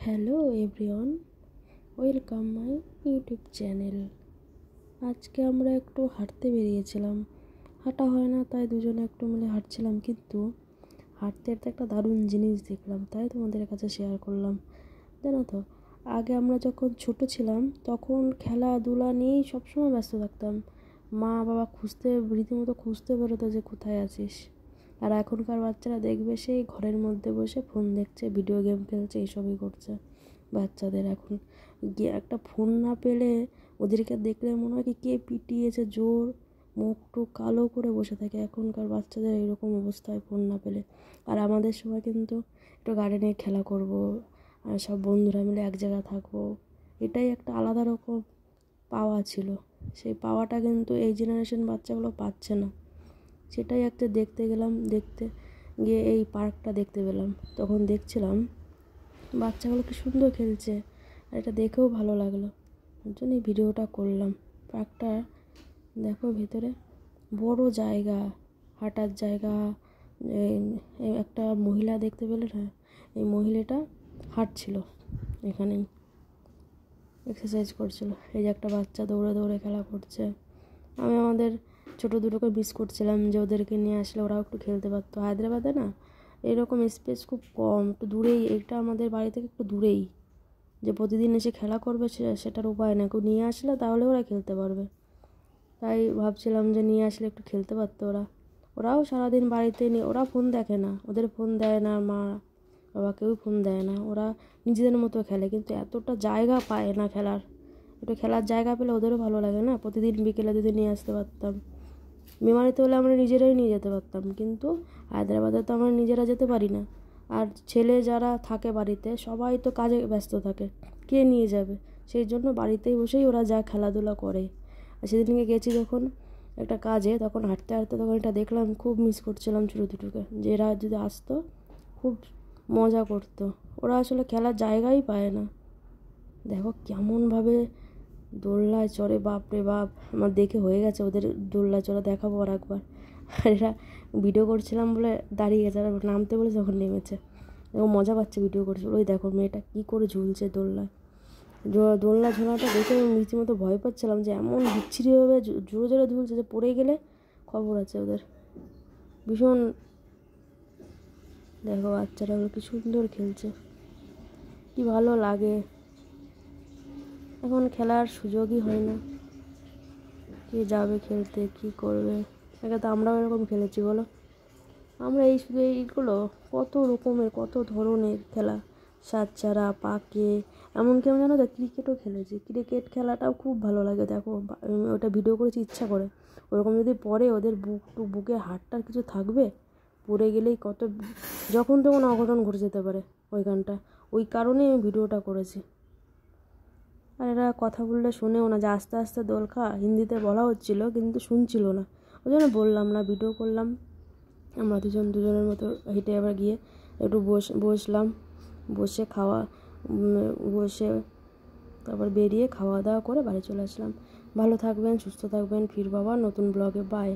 Hello everyone, welcome my YouTube channel. আজকে আমরা একটু হাঁটতে বেরিয়েছিলাম। হাঁটা হয় না, তাই দুজনে একটু মিলে হাঁটছিলাম, কিন্তু হাঁটতে হাঁটতে একটা দারুণ জিনিস দেখলাম, তাই তোমাদের কাছে শেয়ার করলাম। জানো তো, আগে আমরা যখন ছোট ছিলাম তখন খেলাধুলা নিয়েই সবসময় ব্যস্ত থাকতাম। মা বাবা রীতিমতো খুঁজতে বেরোতো যে কোথায় আছিস। আর এখনকার বাচ্চারা দেখবে সেই ঘরের মধ্যে বসে ফোন দেখছে, ভিডিও গেম খেলছে, এইসবই করছে। বাচ্চাদের এখন গিয়ে একটা ফোন না পেলে ওদেরকে দেখলে মনে হয় কি কে পিটিয়েছে জোর, মুখ টুক কালো করে বসে থাকে। এখনকার বাচ্চাদের এরকম অবস্থায় ফোন না পেলে। আর আমাদের সময় কিন্তু একটু গার্ডেনে খেলা করব, আর সব বন্ধুরা মিলে এক জায়গায় থাকবো, এটাই একটা আলাদা রকম পাওয়া ছিল। সেই পাওয়াটা কিন্তু এই জেনারেশন বাচ্চাগুলো পাচ্ছে না। সেটাই একটা দেখতে গেলাম, দেখতে গিয়ে এই পার্কটা দেখতে পেলাম। তখন দেখছিলাম বাচ্চাগুলো কি সুন্দর খেলছে, আর এটা দেখেও ভালো লাগলো, ওর জন্য এই ভিডিওটা করলাম। পার্কটা দেখো, ভেতরে বড় জায়গা, হাঁটার জায়গা। একটা মহিলা দেখতে পেলে না, এই মহিলাটা হাঁটছিল, এখানেই এক্সারসাইজ করছিল। এই যে একটা বাচ্চা দৌড়ে দৌড়ে খেলা করছে। আমি আমাদের ছোটো দুটোকে মিস করছিলাম, যে ওদেরকে নিয়ে আসলে ওরাও একটু খেলতে পারতো। হায়দ্রাবাদে না এরকম স্পেস খুব কম, একটু দূরেই, এটা আমাদের বাড়ি থেকে একটু দূরেই, যে প্রতিদিন এসে খেলা করবে সেটার উপায় না। কেউ নিয়ে আসলে তাহলে ওরা খেলতে পারবে। তাই ভাবছিলাম যে নিয়ে আসলে একটু খেলতে পারতো ওরাও সারাদিন বাড়িতে নিয়ে, ওরা ফোন দেখে না, ওদের ফোন দেয় না, মা বাবা কেউ ফোন দেয় না, ওরা নিজেদের মতো খেলে। কিন্তু এতটা জায়গা পায় না খেলার, একটু খেলার জায়গা পেলে ওদেরও ভালো লাগে না। প্রতিদিন বিকেলে যদি নিয়ে আসতে পারতাম, মেমারিতে হলে আমরা নিজেরাই নিয়ে যেতে পারতাম, কিন্তু হায়দ্রাবাদে তো আমরা নিজেরা যেতে পারি না। আর ছেলে যারা থাকে বাড়িতে সবাই তো কাজে ব্যস্ত থাকে, কে নিয়ে যাবে? সেই জন্য বাড়িতেই বসেই ওরা যা খেলাধুলা করে। আর সেদিনকে গেছি যখন একটা কাজে, তখন হাঁটতে হাঁটতে তখন এটা দেখলাম, খুব মিস করছিলাম ছোটো দুটোকে, যে এরা যদি আসতো খুব মজা করতো। ওরা আসলে খেলার জায়গাই পায় না। দেখো কেমনভাবে দোলনায় চড়ে, বাপরে বাপ, আমার দেখে হয়ে গেছে ওদের দোলনায় চড়া দেখাবো আর একবার। আর এরা ভিডিও করছিলাম বলে দাঁড়িয়ে গেছে, আর নামতে বলে যখন নেমেছে, এবং মজা পাচ্ছে ভিডিও করছিল। ওই দেখো মেয়েটা কী করে ঝুলছে দোলনায়। দোলনা ঝোলাটা দেখে আমি রীতিমতো ভয় পাচ্ছিলাম, যে এমন বিচ্ছিরিভাবে জোরে জোরে ঝুলছে যে পড়ে গেলে খবর আছে ওদের। ভীষণ, দেখো বাচ্চারা ওগুলো কি সুন্দর খেলছে, কি ভালো লাগে। এখন খেলার সুযোগই হয় না, কে যাবে খেলতে, কি করবে। আগে তো আমরাও এরকম খেলেছি, বলো। আমরা শুধু এইগুলো, কত রকমের কত ধরনের খেলা, সাতচারা, পাকে, এমনকি আমি জানো তো ক্রিকেটও খেলেছি। ক্রিকেট খেলাটাও খুব ভালো লাগে। দেখো ওটা ভিডিও করেছি ইচ্ছা করে, ওরকম যদি পরে ওদের বুকে হাড়টার কিছু থাকবে, পড়ে গেলেই কত যখন তখন অঘটন ঘটে যেতে পারে ওইখানটা। ওই কারণেই আমি ভিডিওটা করেছি। আর এরা কথা বললে শোনেও না, যে আস্তে আস্তে দোল খা, হিন্দিতে বলা হচ্ছিল কিন্তু শুনছিল না, ওই জন্য বললাম না, ভিডিও করলাম। আমরা দুজনের মতো হেঁটে আবার গিয়ে একটু বসলাম, বসে তারপর বেরিয়ে খাওয়া দাওয়া করে বাড়ি চলে আসলাম। ভালো থাকবেন, সুস্থ থাকবেন, ফিরবো আবার নতুন ব্লগে। বাই।